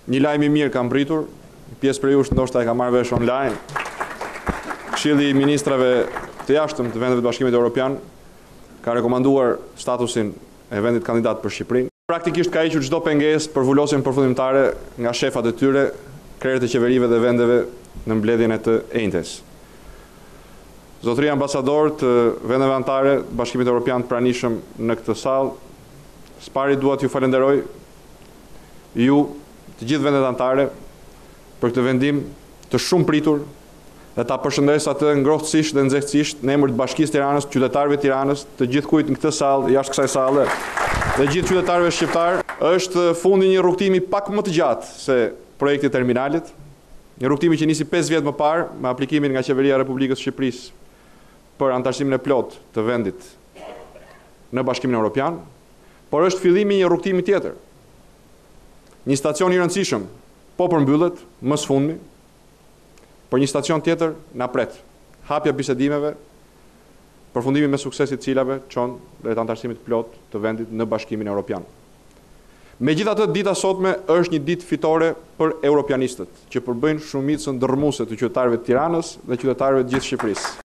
Një lajm I mirë kam pritur, pjesë për jush ndoshta e ka marrë vesh online. Këshilli I ministrave të jashtëm të vendeve të Bashkimit Evropian ka rekomanduar statusin e vendit kandidat për Shqipërinë. Praktikisht ka hequr çdo pengesë për vulosjen përfundimtare nga shefat e tyre, krerët e qeverive dhe vendeve në mbledhjen e të enjtes. Zotëri ambasador të vendeve anëtare të Bashkimit Evropian të pranishëm në këtë sallë, së pari dua t'ju falenderoj ju të gjithë vendet anëtare për këtë vendim të shumë pritur dhe ta përshëndes atë ngrohtësisht dhe nxehtësisht në emër të Bashkisë Tiranës, qytetarëve të Tiranës, të gjithë kujt në këtë sallë, jashtë kësaj salle, dhe gjithë qytetarëve shqiptar. Është fundi një rrugtimi pak më të gjatë se projekti i terminalit, një rrugtimi që nisi 5 vjet më parë me aplikimin nga Qeveria e Republikës së Shqipërisë për anëtarësimin e plotë të vendit në Bashkimin Evropian, por është fillimi I një rrugtimi tjetër. Një stacion I rëndësishëm po përmbyllet më së fundmi, por një stacion tjetër na pret. Hapja bisedimeve, përfundimi me sukses I cilave çon drejt anëtarësimit plot të vendit në Bashkimin Evropian. Megjithatë, dita sotme është një ditë fitore për europianistët, që përbëjnë shumicën dërmuese të qytetarëve të Tiranës dhe qytetarëve të gjithë Shqipërisë.